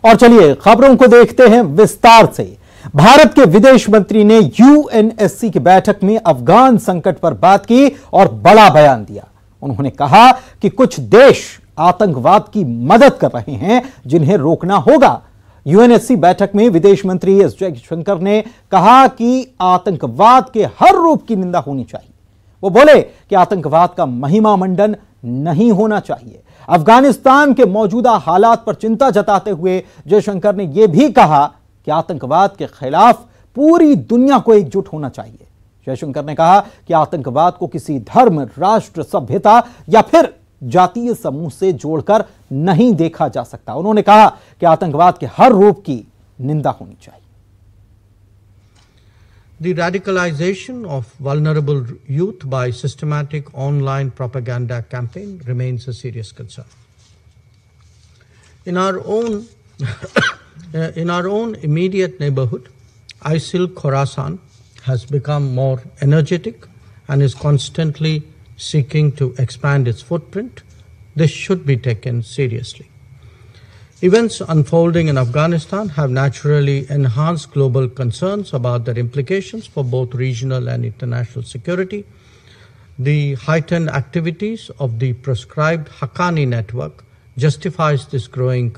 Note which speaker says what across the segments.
Speaker 1: और चलिए खबरों को देखते हैं विस्तार से। भारत के विदेश मंत्री ने यूएनएससी की बैठक में अफगान संकट पर बात की और बड़ा बयान दिया। उन्होंने कहा कि कुछ देश आतंकवाद की मदद कर रहे हैं जिन्हें रोकना होगा। यूएनएससी बैठक में विदेश मंत्री एस जयशंकर ने कहा कि आतंकवाद के हर रूप की निंदा होनी चाहिए। वो बोले कि आतंकवाद का महिमा मंडन नहीं होना चाहिए। अफगानिस्तान के मौजूदा हालात पर चिंता जताते हुए जयशंकर ने यह भी कहा कि आतंकवाद के खिलाफ पूरी दुनिया को एकजुट होना चाहिए। जयशंकर ने कहा कि आतंकवाद को किसी धर्म, राष्ट्र, सभ्यता या फिर जातीय समूह से जोड़कर नहीं देखा जा सकता। उन्होंने कहा कि आतंकवाद के हर रूप की निंदा होनी चाहिए।
Speaker 2: The radicalization of vulnerable youth by systematic online propaganda campaign remains a serious concern. In our own immediate neighborhood, ISIL Khorasan has become more energetic and is constantly seeking to expand its footprint. This should be taken seriously. Events unfolding in Afghanistan have naturally enhanced global concerns about their implications for both regional and international security. The heightened activities of the proscribed Haqqani network justifies this growing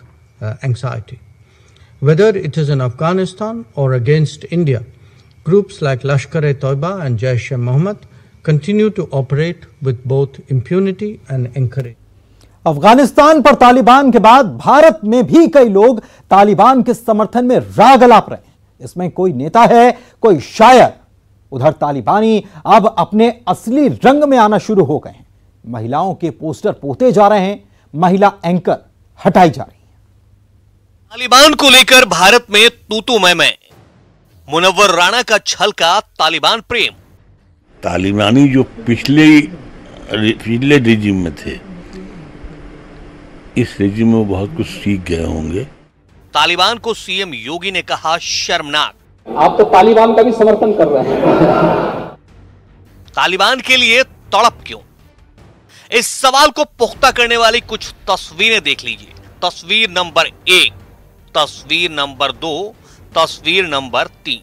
Speaker 2: anxiety. Whether it is in Afghanistan or against India, groups like Lashkar-e-Toiba and Jaish-e-Mohammed continue to operate with both impunity and encouragement.
Speaker 1: Afghanistan पर तालिबान के बाद भारत में भी कई लोग तालिबान के समर्थन में राग अलाप रहे हैं। इसमें कोई नेता है, कोई शायर। उधर तालिबानी अब अपने असली रंग में आना शुरू हो गए हैं। महिलाओं के पोस्टर पोते जा रहे हैं, महिला एंकर हटाई जा रही हैं।
Speaker 3: तालिबान को लेकर भारत में तू मैं। मुनव्वर राणा का छलका तालिबान प्रेम।
Speaker 4: तालिबानी जो पिछले रिजीम में थे, इस रिजीम में बहुत कुछ सीख गए होंगे।
Speaker 3: तालिबान को सीएम योगी ने कहा शर्मनाक।
Speaker 5: आप तो तालिबान का भी समर्थन कर रहे हैं।
Speaker 3: तालिबान के लिए तड़प क्यों? इस सवाल को पुख्ता करने वाली कुछ तस्वीरें देख लीजिए। तस्वीर नंबर 1, तस्वीर नंबर 2, तस्वीर नंबर 3।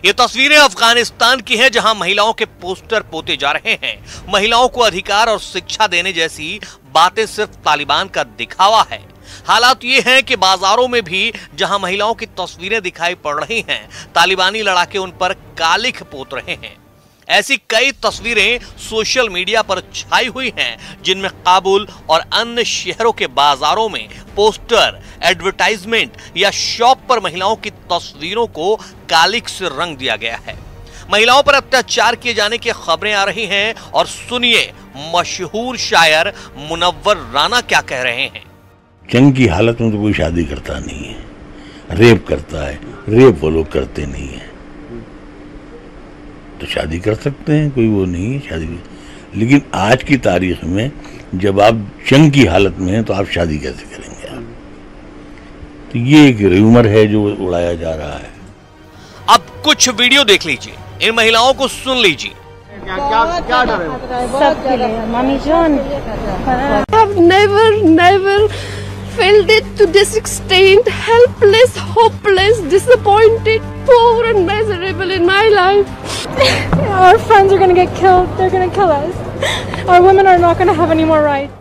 Speaker 3: ये तस्वीरें अफगानिस्तान की हैं, जहां महिलाओं के पोस्टर पोते जा रहे हैं। महिलाओं को अधिकार और शिक्षा देने जैसी बातें सिर्फ तालिबान का दिखावा है। हालात ये हैं कि बाजारों में भी जहां महिलाओं की तस्वीरें दिखाई पड़ रही हैं, तालिबानी लड़ाके उन पर कालिख पोत रहे हैं। ऐसी कई तस्वीरें सोशल मीडिया पर छाई हुई हैं, जिनमें काबुल और अन्य शहरों के बाजारों में पोस्टर, एडवर्टाइजमेंट या शॉप पर महिलाओं की तस्वीरों को कालिख से रंग दिया गया है। महिलाओं पर अत्याचार किए जाने की खबरें आ रही हैं और सुनिए मशहूर शायर मुनव्वर राणा क्या कह रहे हैं।
Speaker 4: जंग की हालत में तो कोई शादी करता नहीं है, रेप करता है। रेप वो लोग करते नहीं है, तो शादी कर सकते हैं, कोई वो नहीं है शादी। लेकिन आज की तारीख में जब आप जंग की हालत में हैं तो आप शादी कैसे करेंगे आप? तो ये एक र्यूमर है जो उड़ाया जा रहा है।
Speaker 3: अब कुछ वीडियो देख लीजिए, इन महिलाओं को सुन लीजिए।
Speaker 6: क्या डर है? सबके लिए मम्मी जान। I've never felt it to this extent, helpless, hopeless, disappointed, poor and miserable in my life. Our friends are going to get killed. They're going to kill us. Our women are not going to have any more rights.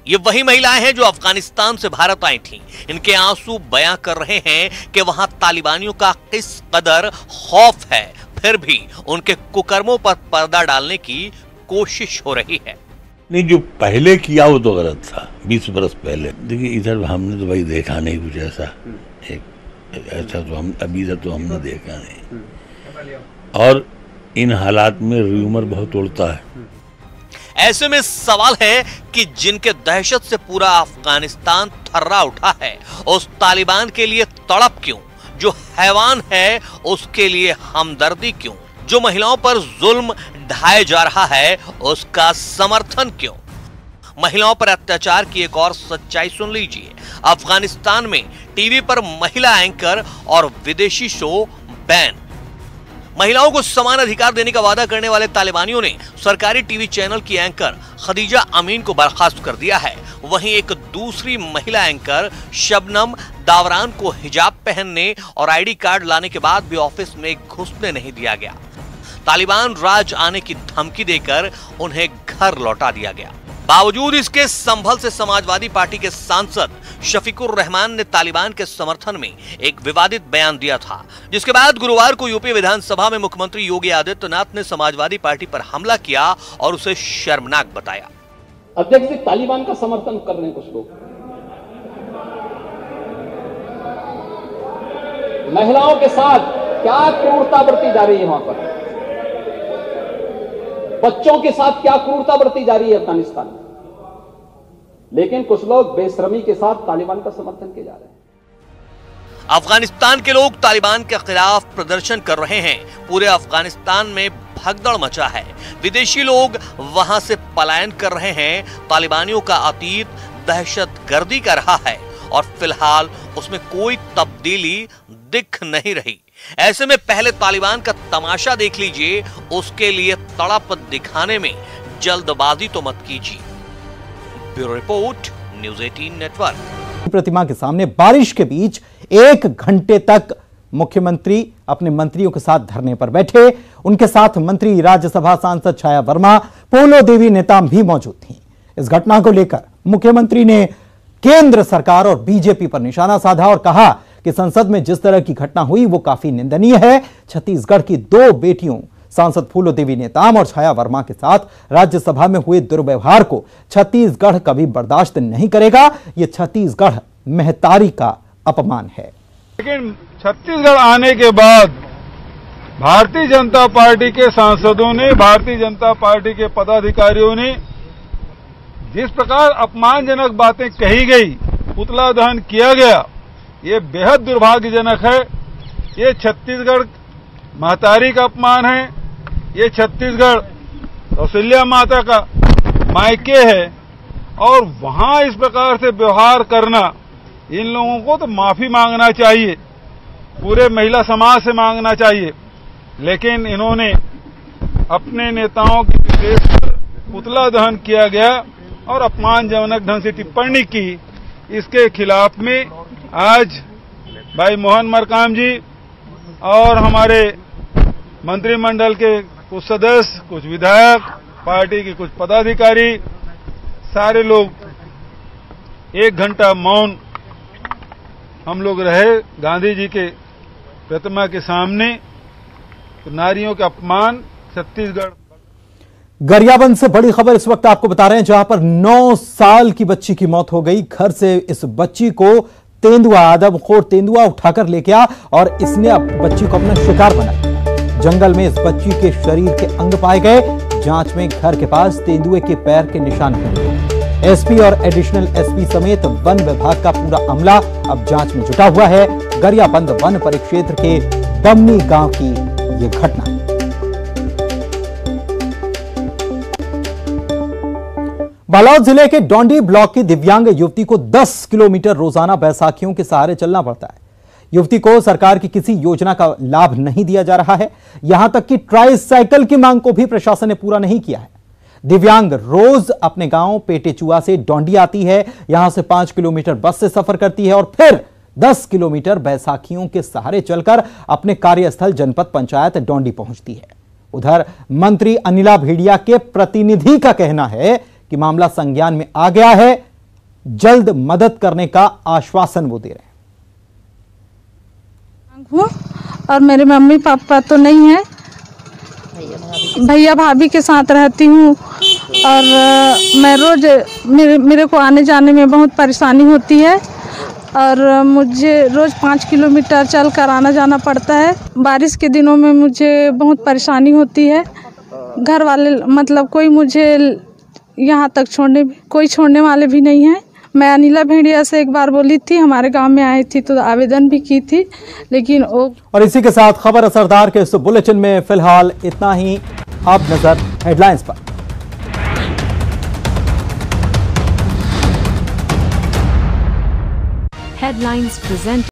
Speaker 3: ये वही महिलाएं हैं जो अफगानिस्तान से भारत आई थीं। इनके आंसू बयां कर रहे हैं कि वहां तालिबानियों का किस कदर खौफ है, फिर भी उनके कुकर्मों पर पर्दा डालने की कोशिश हो रही है।
Speaker 4: नहीं, जो पहले किया वो तो गलत था, 20 बरस पहले। देखिए इधर हमने तो भाई देखा नहीं कुछ ऐसा, ऐसा तो हम अभी तक तो हमने देखा नहीं। और इन हालात में र्यूमर बहुत उड़ता है।
Speaker 3: ऐसे में सवाल है कि जिनके दहशत से पूरा अफगानिस्तान थर्रा उठा है, उस तालिबान के लिए तड़प क्यों? जो हैवान है उसके लिए हमदर्दी क्यों? जो महिलाओं पर जुल्म ढाया जा रहा है उसका समर्थन क्यों? महिलाओं पर अत्याचार की एक और सच्चाई सुन लीजिए। अफगानिस्तान में टीवी पर महिला एंकर और विदेशी शो बैन। महिलाओं को समान अधिकार देने का वादा करने वाले तालिबानियों ने सरकारी टीवी चैनल की एंकर खदीजा अमीन को बर्खास्त कर दिया है। वहीं एक दूसरी महिला एंकर शबनम दावरान को हिजाब पहनने और आईडी कार्ड लाने के बाद भी ऑफिस में घुसने नहीं दिया गया। तालिबान राज आने की धमकी देकर उन्हें घर लौटा दिया गया। बावजूद इसके संभल से समाजवादी पार्टी के सांसद शफीकुर रहमान ने तालिबान के समर्थन में एक विवादित बयान दिया था, जिसके बाद गुरुवार को यूपी विधानसभा में मुख्यमंत्री योगी आदित्यनाथ ने समाजवादी पार्टी पर हमला किया और उसे शर्मनाक बताया।
Speaker 5: अध्यक्ष जी, तालिबान का समर्थन कर रहे हैं कुछ लोग, महिलाओं के साथ क्या क्रूरता बरती जा रही है, वहां पर बच्चों के साथ क्या क्रूरता बरती जा रही है अफगानिस्तान में, लेकिन कुछ लोग बेशर्मी के साथ तालिबान का समर्थन किए जा रहे हैं।
Speaker 3: अफगानिस्तान के लोग तालिबान के खिलाफ प्रदर्शन कर रहे हैं। पूरे अफगानिस्तान में भगदड़ मचा है। विदेशी लोग वहां से पलायन कर रहे हैं। तालिबानियों का अतीत दहशतगर्दी का रहा है और फिलहाल उसमें कोई तब्दीली दिख नहीं रही। ऐसे में पहले तालिबान का तमाशा देख लीजिए, उसके लिए तड़प दिखाने में जल्दबाजी तो मत कीजिए। Bureau report, news 18 network.
Speaker 1: प्रतिमा के सामने बारिश के बीच 1 घंटे तक मुख्यमंत्री अपने मंत्रियों के साथ धरने पर बैठे। उनके साथ मंत्री राज्यसभा सांसद छाया वर्मा, फूलो देवी नेताम भी मौजूद थीं। इस घटना को लेकर मुख्यमंत्री ने केंद्र सरकार और बीजेपी पर निशाना साधा और कहा कि संसद में जिस तरह की घटना हुई वो काफी निंदनीय है। छत्तीसगढ़ की 2 बेटियों सांसद फूलो देवी नेताम और छाया वर्मा के साथ राज्यसभा में हुए दुर्व्यवहार को छत्तीसगढ़ कभी बर्दाश्त नहीं करेगा। ये छत्तीसगढ़ महतारी का अपमान है।
Speaker 7: लेकिन छत्तीसगढ़ आने के बाद भारतीय जनता पार्टी के सांसदों ने, भारतीय जनता पार्टी के पदाधिकारियों ने जिस प्रकार अपमानजनक बातें कही गई, पुतला दहन किया गया, ये बेहद दुर्भाग्यजनक है। ये छत्तीसगढ़ महतारी का अपमान है। ये छत्तीसगढ़ कौशल्या माता का मायके है और वहां इस प्रकार से व्यवहार करना, इन लोगों को तो माफी मांगना चाहिए, पूरे महिला समाज से मांगना चाहिए। लेकिन इन्होंने अपने नेताओं की विशेष पुतला दहन किया गया और अपमानजनक ढंग से टिप्पणी की। इसके खिलाफ में आज भाई मोहन मरकाम जी और हमारे मंत्रिमंडल के कुछ सदस्य, कुछ विधायक, पार्टी के कुछ पदाधिकारी, सारे लोग 1 घंटा मौन हम लोग रहे गांधी जी के प्रतिमा के सामने। तो नारियों के अपमान छत्तीसगढ़।
Speaker 1: गरियाबंद से बड़ी खबर इस वक्त आपको बता रहे हैं, जहां पर 9 साल की बच्ची की मौत हो गई। घर से इस बच्ची को तेंदुआ, आदमखोर तेंदुआ उठाकर ले गया और इसने अब बच्ची को अपना शिकार बनाया। जंगल में इस बच्ची के शरीर के अंग पाए गए। जांच में घर के पास तेंदुए के पैर के निशान मिले। एसपी और एडिशनल एसपी समेत वन विभाग का पूरा अमला अब जांच में जुटा हुआ है। गरियाबंद वन परिक्षेत्र के दमनी गांव की ये घटना। बालोद जिले के डोंडी ब्लॉक की दिव्यांग युवती को 10 किलोमीटर रोजाना बैसाखियों के सहारे चलना पड़ता है। युवती को सरकार की किसी योजना का लाभ नहीं दिया जा रहा है। यहां तक कि ट्राइसाइकिल की मांग को भी प्रशासन ने पूरा नहीं किया है। दिव्यांग रोज अपने गांव पेटेचुआ से डोंडी आती है। यहां से 5 किलोमीटर बस से सफर करती है और फिर 10 किलोमीटर बैसाखियों के सहारे चलकर अपने कार्यस्थल जनपद पंचायत डोंडी पहुंचती है। उधर मंत्री अनिला भेड़िया के प्रतिनिधि का कहना है कि मामला संज्ञान में आ गया है, जल्द मदद करने का आश्वासन वो दे रहे हैं।
Speaker 8: और मेरे मम्मी पापा तो नहीं है, भैया भाभी के साथ रहती हूँ और मैं रोज मेरे को आने जाने में बहुत परेशानी होती है और मुझे रोज 5 किलोमीटर चल कर आना जाना पड़ता है। बारिश के दिनों में मुझे बहुत परेशानी होती है। घर वाले मतलब कोई मुझे यहाँ तक छोड़ने वाले भी नहीं हैं। मैं अनिला भेड़िया से एक बार बोली थी, हमारे गांव में आई थी तो आवेदन भी की थी, लेकिन वो। और
Speaker 1: इसी के साथ खबर असरदार के इस बुलेटिन में फिलहाल इतना ही। अब नजर हेडलाइंस पर।
Speaker 9: Headlines present